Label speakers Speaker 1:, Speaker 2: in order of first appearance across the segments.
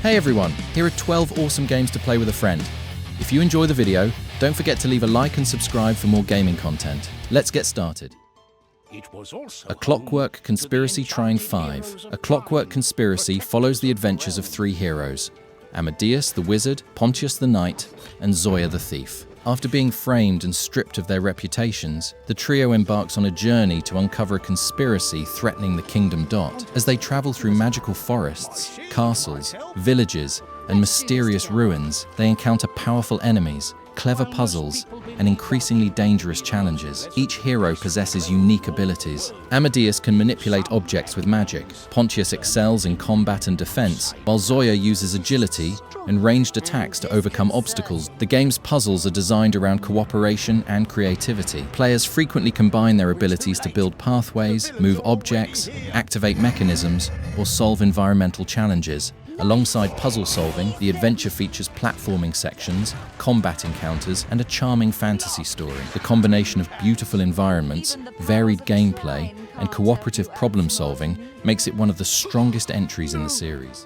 Speaker 1: Hey everyone, here are 12 awesome games to play with a friend. If you enjoy the video, don't forget to leave a like and subscribe for more gaming content. Let's get started. A Clockwork Conspiracy Trine 5. A Clockwork Conspiracy follows the adventures of three heroes: Amadeus the Wizard, Pontius the Knight, and Zoya the Thief. After being framed and stripped of their reputations, the trio embarks on a journey to uncover a conspiracy threatening the Kingdom Dot. As they travel through magical forests, castles, villages, and mysterious ruins, they encounter powerful enemies, clever puzzles, and increasingly dangerous challenges. Each hero possesses unique abilities. Amadeus can manipulate objects with magic. Pontius excels in combat and defense, while Zoya uses agility and ranged attacks to overcome obstacles. The game's puzzles are designed around cooperation and creativity. Players frequently combine their abilities to build pathways, move objects, activate mechanisms, or solve environmental challenges. Alongside puzzle solving, the adventure features platforming sections, combat encounters, and a charming fantasy story. The combination of beautiful environments, varied gameplay, and cooperative problem solving makes it one of the strongest entries in the series.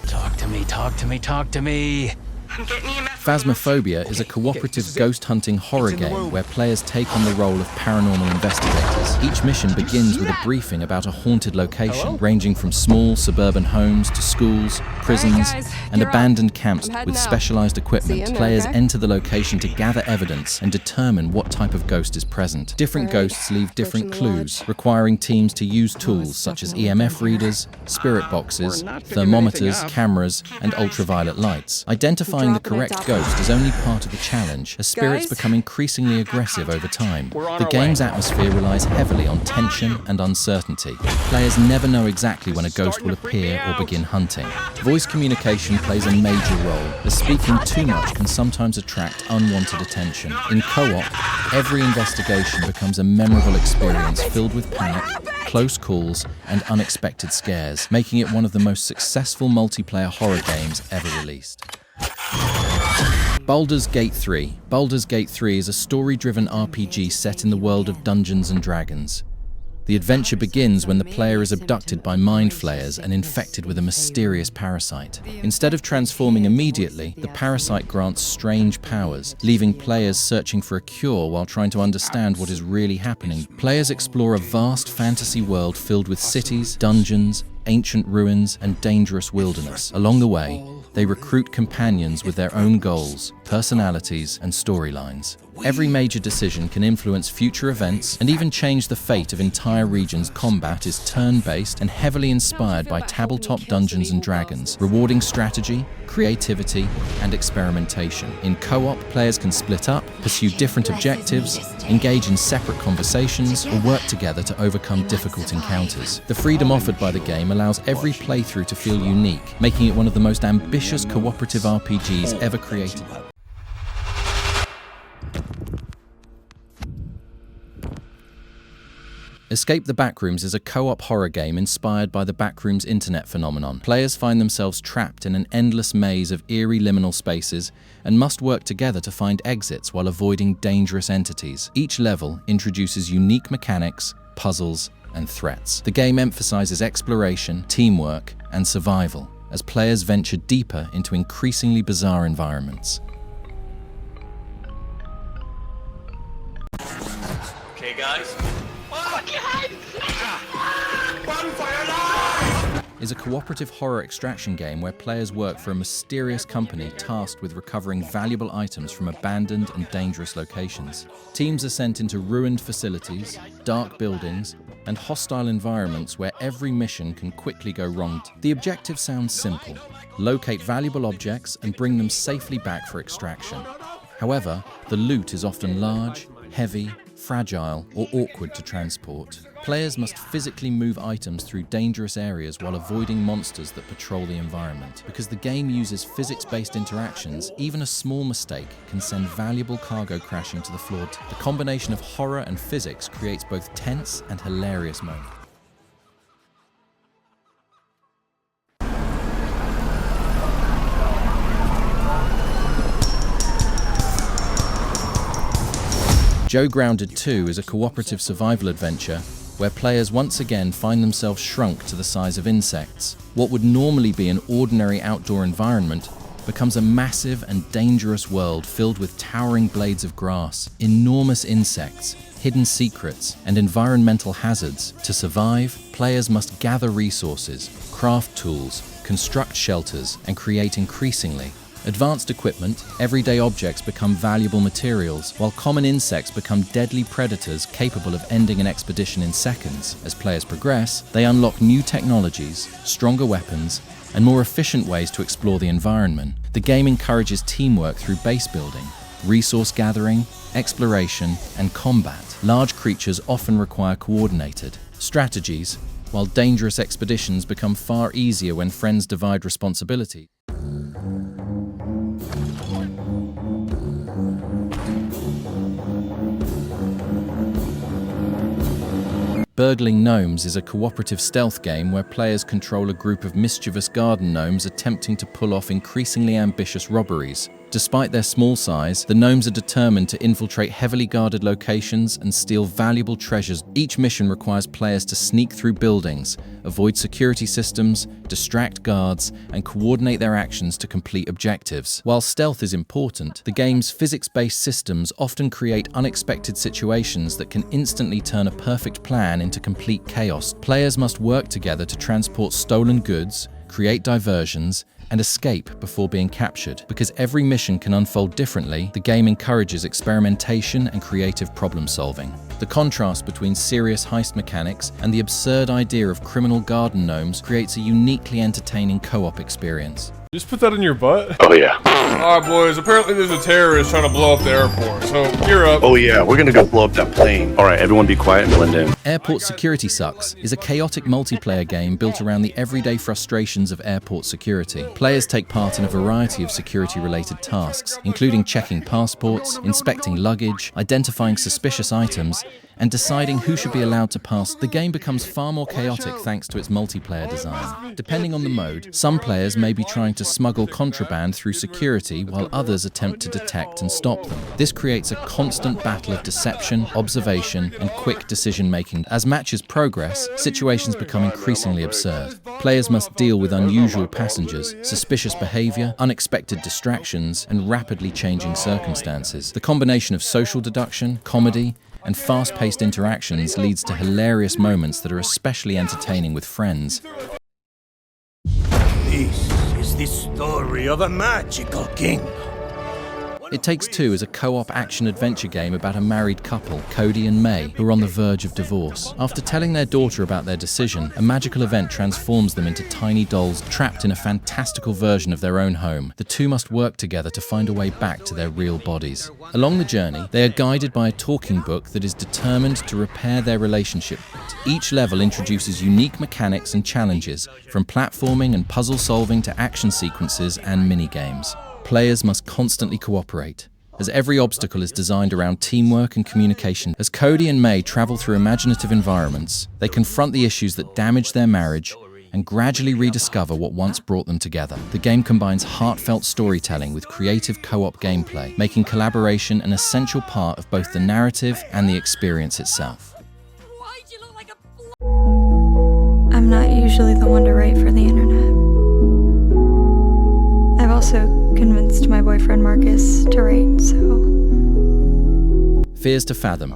Speaker 2: Talk to me, talk to me, talk to me.
Speaker 1: Phasmophobia is a cooperative ghost hunting horror game where players take on the role of paranormal investigators. Each mission begins with a briefing about a haunted location, ranging from small suburban homes to schools, prisons, and abandoned camps with specialized equipment. Players enter the location to gather evidence and determine what type of ghost is present. Different ghosts leave different clues, requiring teams to use tools such as EMF readers, spirit boxes, thermometers, cameras, and ultraviolet lights. Identifying the correct ghost is only part of the challenge, as spirits become increasingly aggressive over time. The game's atmosphere relies heavily on tension and uncertainty. Players never know exactly when a ghost will appear or begin hunting. Voice communication plays a major role, as speaking too much can sometimes attract unwanted attention. In co-op, every investigation becomes a memorable experience filled with panic, close calls, and unexpected scares, making it one of the most successful multiplayer horror games ever released. Baldur's Gate 3. Baldur's Gate 3 is a story-driven RPG set in the world of Dungeons & Dragons. The adventure begins when the player is abducted by mind flayers and infected with a mysterious parasite. Instead of transforming immediately, the parasite grants strange powers, leaving players searching for a cure while trying to understand what is really happening. Players explore a vast fantasy world filled with cities, dungeons, ancient ruins, and dangerous wilderness. Along the way, they recruit companions with their own goals, personalities, and storylines. Every major decision can influence future events and even change the fate of entire regions. Combat is turn-based and heavily inspired by tabletop Dungeons & Dragons, rewarding strategy, creativity, and experimentation. In co-op, players can split up, pursue different objectives, engage in separate conversations, or work together to overcome difficult encounters. The freedom offered by the game allows every playthrough to feel unique, making it one of the most ambitious cooperative RPGs ever created. Escape the Backrooms is a co-op horror game inspired by the Backrooms internet phenomenon. Players find themselves trapped in an endless maze of eerie liminal spaces and must work together to find exits while avoiding dangerous entities. Each level introduces unique mechanics, puzzles, and threats. The game emphasizes exploration, teamwork, and survival as players venture deeper into increasingly bizarre environments.
Speaker 3: Okay, guys.
Speaker 1: Is a cooperative horror extraction game where players work for a mysterious company tasked with recovering valuable items from abandoned and dangerous locations. Teams are sent into ruined facilities, dark buildings, and hostile environments where every mission can quickly go wrong. The objective sounds simple: locate valuable objects and bring them safely back for extraction. However, the loot is often large, heavy, fragile, or awkward to transport. Players must physically move items through dangerous areas while avoiding monsters that patrol the environment. Because the game uses physics-based interactions, even a small mistake can send valuable cargo crashing to the floor. The combination of horror and physics creates both tense and hilarious moments. Joe Grounded 2 is a cooperative survival adventure where players once again find themselves shrunk to the size of insects. What would normally be an ordinary outdoor environment becomes a massive and dangerous world filled with towering blades of grass, enormous insects, hidden secrets, and environmental hazards. To survive, players must gather resources, craft tools, construct shelters, and create increasingly advanced equipment. Everyday objects become valuable materials, while common insects become deadly predators capable of ending an expedition in seconds. As players progress, they unlock new technologies, stronger weapons, and more efficient ways to explore the environment. The game encourages teamwork through base building, resource gathering, exploration, and combat. Large creatures often require coordinated strategies, while dangerous expeditions become far easier when friends divide responsibility. Burgling Gnomes is a cooperative stealth game where players control a group of mischievous garden gnomes attempting to pull off increasingly ambitious robberies. Despite their small size, the gnomes are determined to infiltrate heavily guarded locations and steal valuable treasures. Each mission requires players to sneak through buildings, avoid security systems, distract guards, and coordinate their actions to complete objectives. While stealth is important, the game's physics-based systems often create unexpected situations that can instantly turn a perfect plan into complete chaos. Players must work together to transport stolen goods, create diversions, and escape before being captured. Because every mission can unfold differently, the game encourages experimentation and creative problem solving. The contrast between serious heist mechanics and the absurd idea of criminal garden gnomes creates a uniquely entertaining co-op experience.
Speaker 3: Just put that in your butt?
Speaker 4: Oh yeah.
Speaker 3: Alright boys, apparently there's a terrorist trying to blow up the airport, so gear up.
Speaker 4: Oh yeah, we're gonna go blow up that plane. Alright, everyone be quiet and blend in.
Speaker 1: Airport Security Sucks is a chaotic multiplayer game built around the everyday frustrations of airport security. Players take part in a variety of security-related tasks, including checking passports, inspecting luggage, identifying suspicious items, and deciding who should be allowed to pass. The game becomes far more chaotic thanks to its multiplayer design. Depending on the mode, some players may be trying to smuggle contraband through security while others attempt to detect and stop them. This creates a constant battle of deception, observation, and quick decision-making. As matches progress, situations become increasingly absurd. Players must deal with unusual passengers, suspicious behavior, unexpected distractions, and rapidly changing circumstances. The combination of social deduction, comedy, and fast-paced interactions leads to hilarious moments that are especially entertaining with friends.
Speaker 5: This is the story of a magical king.
Speaker 1: It Takes Two is a co-op action-adventure game about a married couple, Cody and May, who are on the verge of divorce. After telling their daughter about their decision, a magical event transforms them into tiny dolls trapped in a fantastical version of their own home. The two must work together to find a way back to their real bodies. Along the journey, they are guided by a talking book that is determined to repair their relationship. Each level introduces unique mechanics and challenges, from platforming and puzzle solving to action sequences and mini-games. Players must constantly cooperate, as every obstacle is designed around teamwork and communication. As Cody and May travel through imaginative environments, they confront the issues that damage their marriage and gradually rediscover what once brought them together. The game combines heartfelt storytelling with creative co-op gameplay, making collaboration an essential part of both the narrative and the experience itself.
Speaker 6: I'm not usually the one to write for the internet. I've also convinced my boyfriend Marcus to write, so...
Speaker 1: Fears to Fathom.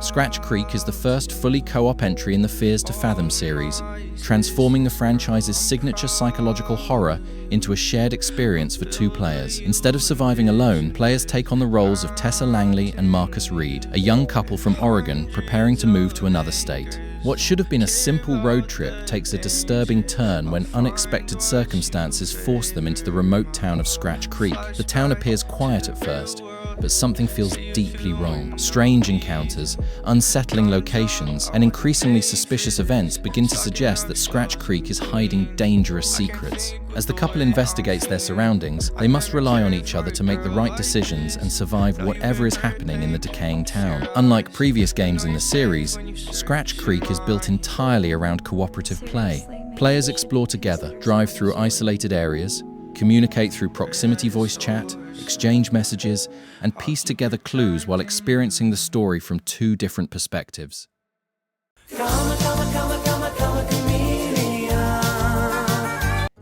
Speaker 1: Scratch Creek is the first fully co-op entry in the Fears to Fathom series, transforming the franchise's signature psychological horror into a shared experience for two players. Instead of surviving alone, players take on the roles of Tessa Langley and Marcus Reed, a young couple from Oregon preparing to move to another state. What should have been a simple road trip takes a disturbing turn when unexpected circumstances force them into the remote town of Scratch Creek. The town appears quiet at first, but something feels deeply wrong. Strange encounters, unsettling locations, and increasingly suspicious events begin to suggest that Scratch Creek is hiding dangerous secrets. As the couple investigates their surroundings, they must rely on each other to make the right decisions and survive whatever is happening in the decaying town. Unlike previous games in the series, Scratch Creek is built entirely around cooperative play. Players explore together, drive through isolated areas, communicate through proximity voice chat, exchange messages, and piece together clues while experiencing the story from two different perspectives.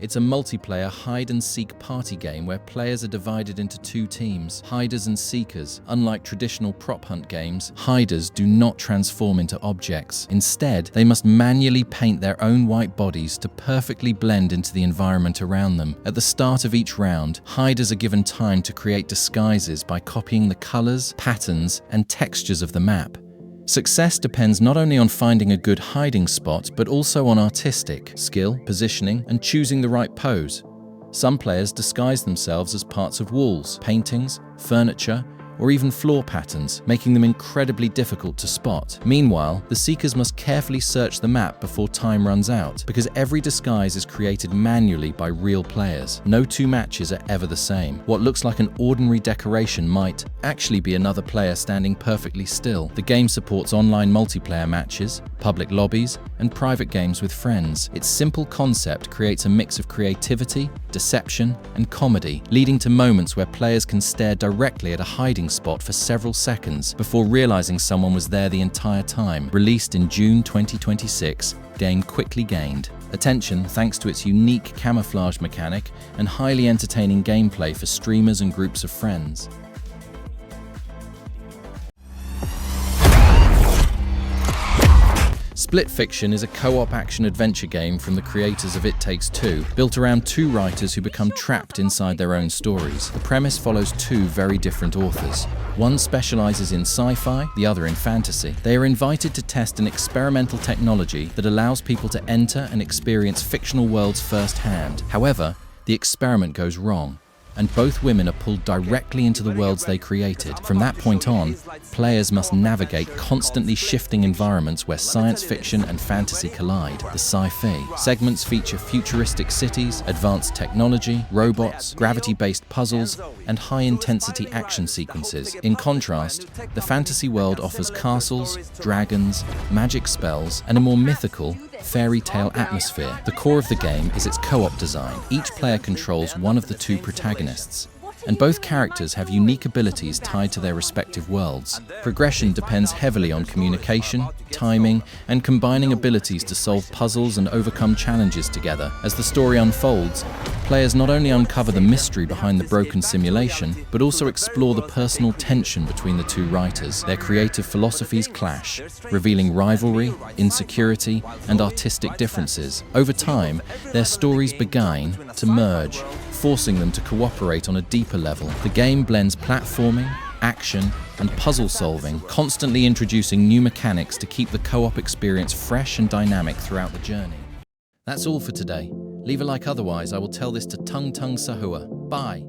Speaker 1: It's a multiplayer hide-and-seek party game where players are divided into two teams, hiders and seekers. Unlike traditional prop hunt games, hiders do not transform into objects. Instead, they must manually paint their own white bodies to perfectly blend into the environment around them. At the start of each round, hiders are given time to create disguises by copying the colors, patterns, and textures of the map. Success depends not only on finding a good hiding spot, but also on artistic skill, positioning, and choosing the right pose. Some players disguise themselves as parts of walls, paintings, furniture, or even floor patterns, making them incredibly difficult to spot. Meanwhile, the seekers must carefully search the map before time runs out, because every disguise is created manually by real players. No two matches are ever the same. What looks like an ordinary decoration might actually be another player standing perfectly still. The game supports online multiplayer matches, public lobbies, and private games with friends. Its simple concept creates a mix of creativity, deception, and comedy, leading to moments where players can stare directly at a hiding spot for several seconds before realizing someone was there the entire time. Released in June 2026, game quickly gained attention thanks to its unique camouflage mechanic and highly entertaining gameplay for streamers and groups of friends. Split Fiction is a co-op action-adventure game from the creators of It Takes Two, built around two writers who become trapped inside their own stories. The premise follows two very different authors. One specializes in sci-fi, the other in fantasy. They are invited to test an experimental technology that allows people to enter and experience fictional worlds firsthand. However, the experiment goes wrong, and both women are pulled directly into the worlds they created. From that point on, players must navigate constantly shifting environments where science fiction and fantasy collide. The sci-fi segments feature futuristic cities, advanced technology, robots, gravity-based puzzles, and high-intensity action sequences. In contrast, the fantasy world offers castles, dragons, magic spells, and a more mythical, fairy tale atmosphere. The core of the game is its co-op design. Each player controls one of the two protagonists, and both characters have unique abilities tied to their respective worlds. Progression depends heavily on communication, timing, and combining abilities to solve puzzles and overcome challenges together. As the story unfolds, players not only uncover the mystery behind the broken simulation, but also explore the personal tension between the two writers. Their creative philosophies clash, revealing rivalry, insecurity, and artistic differences. Over time, their stories begin to merge, forcing them to cooperate on a deeper level. The game blends platforming, action, and puzzle solving, constantly introducing new mechanics to keep the co-op experience fresh and dynamic throughout the journey. That's all for today. Leave a like, otherwise I will tell this to Tung Tung Sahua. Bye!